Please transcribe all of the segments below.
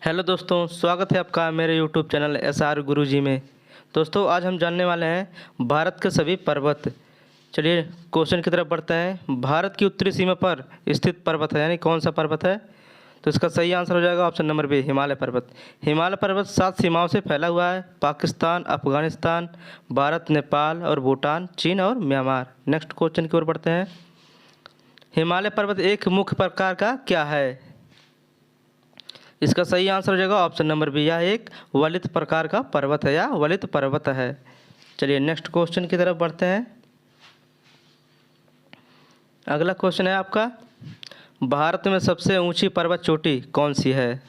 Hello दोस्तों, स्वागत है आपका मेरे यूट्यूब चैनल SR गुरुजी में। दोस्तों, आज हम जानने वाले हैं भारत के सभी पर्वत। चलिए क्वेश्चन की तरफ बढ़ते हैं। भारत की उत्तरी सीमा पर स्थित पर्वत है, यानी कौन सा पर्वत है? तो इसका सही आंसर हो जाएगा ऑप्शन नंबर बी, हिमालय पर्वत। हिमालय पर्वत 7 सीमाओं से फैला हुआ है: पाकिस्तान, अफगानिस्तान, भारत, नेपाल और भूटान, चीन और म्यांमार। नेक्स्ट क्वेश्चन की ओर बढ़ते हैं। हिमालय पर्वत एक मुख्य प्रकार का क्या है? इसका सही आंसर हो जाएगा ऑप्शन नंबर बी, यह एक वलित प्रकार का पर्वत है या वलित पर्वत है। चलिए नेक्स्ट क्वेश्चन की तरफ बढ़ते हैं। अगला क्वेश्चन है आपका, भारत में सबसे ऊंची पर्वत चोटी कौन सी है?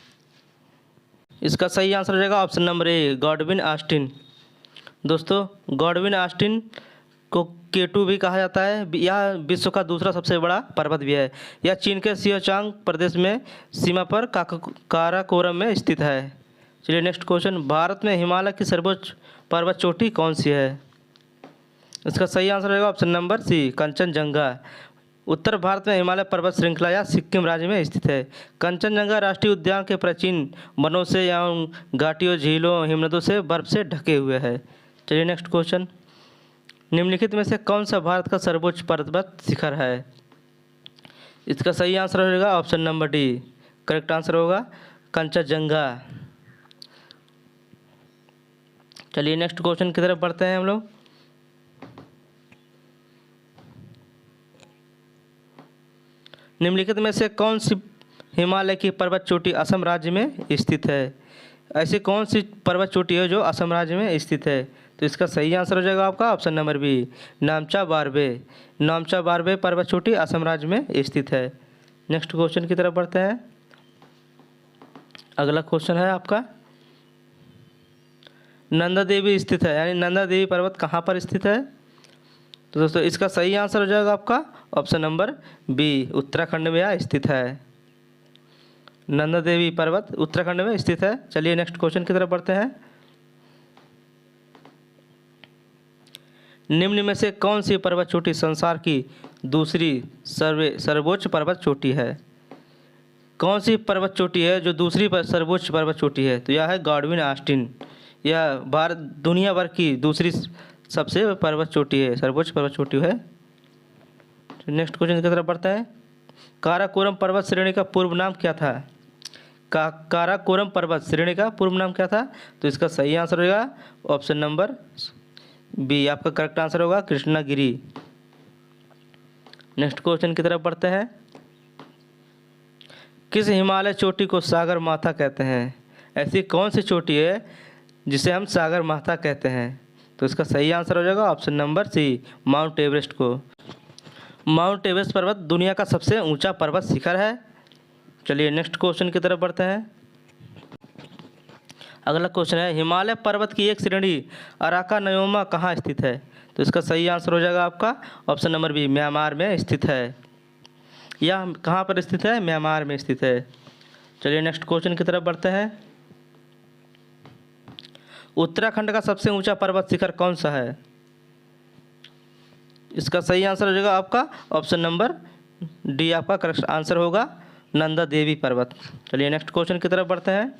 इसका सही आंसर हो जाएगा option number A, Godwin Austen. दोस्तों, गॉडविन ऑस्टिन को K2 भी कहा जाता है। यह विश्व का दूसरा सबसे बड़ा पर्वत भी है। यह चीन के सियोचांग प्रदेश में सीमा पर काराकोरम में स्थित है। चलिए नेक्स्ट क्वेश्चन, भारत में हिमालय की सर्वोच्च पर्वत चोटी कौन सी है? इसका सही आंसर रहेगा ऑप्शन नंबर सी, कंचनजंगा। उत्तर भारत में हिमालय पर्वत श्रृंखला या सिक्किम राज्य में स्थित है। कंचनजंगा राष्ट्रीय उद्यान के प्राचीन वनों से या घाटियों, झीलों, हिमनदों से बर्फ से ढके हुए है। चलिए नेक्स्ट क्वेश्चन, निम्नलिखित में से कौन सा भारत का सर्वोच्च पर्वत शिखर है? इसका सही आंसर होगा option number D, correct answer होगा कंचनजंगा। चलिए नेक्स्ट क्वेश्चन की तरफ बढ़ते हैं हम लोग। निम्नलिखित में से कौन सी हिमालय की पर्वत चोटी असम राज्य में स्थित है? ऐसी कौन सी पर्वत चोटी है जो असम राज्य में स्थित है? तो इसका सही आंसर हो जाएगा आपका option number B, Namcha Barwa. Namcha Barwa पर्वत चोटी असम राज्य में स्थित है। नेक्स्ट क्वेश्चन की तरफ बढ़ते हैं। अगला क्वेश्चन है आपका, नंदा देवी स्थित है, यानी नंदा देवी पर्वत कहाँ पर स्थित है? तो दोस्तों, इसका सही आंसर हो जाएगा आपका ऑप्शन नंबर बी, उत्तराखंड में यह स्थित है। नंदा देवी पर्वत उत्तराखंड में स्थित है। चलिए नेक्स्ट क्वेश्चन की तरफ बढ़ते हैं। निम्न में से कौन सी पर्वत चोटी संसार की दूसरी सर्वोच्च पर्वत चोटी है? कौन सी पर्वत चोटी है जो दूसरी सर्वोच्च पर्वत चोटी है? तो यह है गॉडविन ऑस्टिन। यह भारत दुनिया भर की दूसरी सबसे पर्वत चोटी है, सर्वोच्च पर्वत चोटी है। नेक्स्ट क्वेश्चन की तरफ बढ़ते हैं। काराकोरम पर्वत श्रेणी का पूर्व नाम क्या था? काराकोरम पर्वत श्रेणी का पूर्व नाम क्या था? तो इसका सही आंसर होगा ऑप्शन नंबर बी, आपका करेक्ट आंसर होगा कृष्णागिरी। नेक्स्ट क्वेश्चन की तरफ बढ़ते हैं। किस हिमालय चोटी को सागर माथा कहते हैं? ऐसी कौन सी चोटी है जिसे हम सागर माथा कहते हैं? तो इसका सही आंसर हो जाएगा option number C, Mount Everest को। माउंट एवरेस्ट पर्वत दुनिया का सबसे ऊंचा पर्वत शिखर है। चलिए नेक्स्ट क्वेश्चन की तरफ बढ़ते हैं। अगला क्वेश्चन है, हिमालय पर्वत की एक श्रेणी अराकानयोमा कहाँ स्थित है? तो इसका सही आंसर हो जाएगा आपका ऑप्शन नंबर बी, म्यांमार में स्थित है। यह कहाँ पर स्थित है? म्यांमार में स्थित है। चलिए नेक्स्ट क्वेश्चन की तरफ बढ़ते हैं। उत्तराखंड का सबसे ऊंचा पर्वत शिखर कौन सा है? इसका सही आंसर हो जाएगा आपका ऑप्शन नंबर डी, आपका करेक्ट आंसर होगा नंदा देवी पर्वत। चलिए नेक्स्ट क्वेश्चन की तरफ बढ़ते हैं।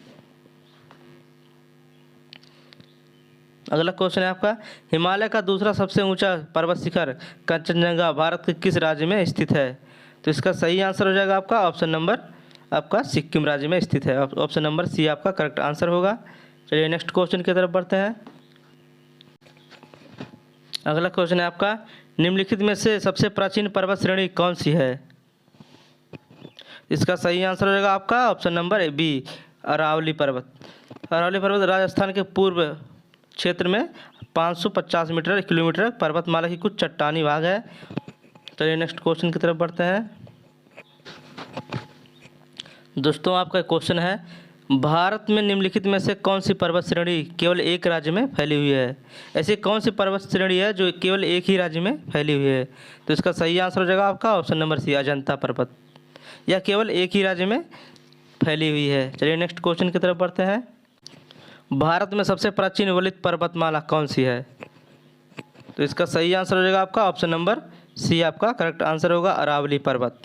अगला क्वेश्चन है आपका, हिमालय का दूसरा सबसे ऊंचा पर्वत शिखर कंचनजंगा भारत के किस राज्य में स्थित है? तो इसका सही आंसर हो जाएगा आपका ऑप्शन नंबर आपका सिक्किम राज्य में स्थित है। ऑप्शन नंबर सी आपका करेक्ट आंसर होगा। चलिए नेक्स्ट क्वेश्चन की तरफ बढ़ते हैं। अगला क्वेश्चन है आपका, निम्नलिखित में से सबसे प्राचीन पर्वत श्रेणी कौन सी है? इसका सही आंसर हो जाएगा आपका ऑप्शन नंबर बी, अरावली पर्वत। अरावली पर्वत राजस्थान के पूर्व क्षेत्र में 550 मीटर किलोमीटर पर्वतमाला की कुछ चट्टानी भाग है। चलिए नेक्स्ट क्वेश्चन की तरफ बढ़ते हैं। दोस्तों, आपका क्वेश्चन है, भारत में निम्नलिखित में से कौन सी पर्वत श्रेणी केवल एक राज्य में फैली हुई है? ऐसी कौन सी पर्वत श्रेणी है जो केवल एक ही राज्य में फैली हुई है? तो इसका सही आंसर हो जाएगा आपका ऑप्शन नंबर सी, अजंता पर्वत। यह केवल एक ही राज्य में फैली हुई है। चलिए नेक्स्ट क्वेश्चन की तरफ बढ़ते हैं। भारत में सबसे प्राचीन वलित पर्वतमाला कौन सी है? तो इसका सही आंसर हो जाएगा आपका ऑप्शन नंबर सी, आपका करेक्ट आंसर होगा अरावली पर्वत।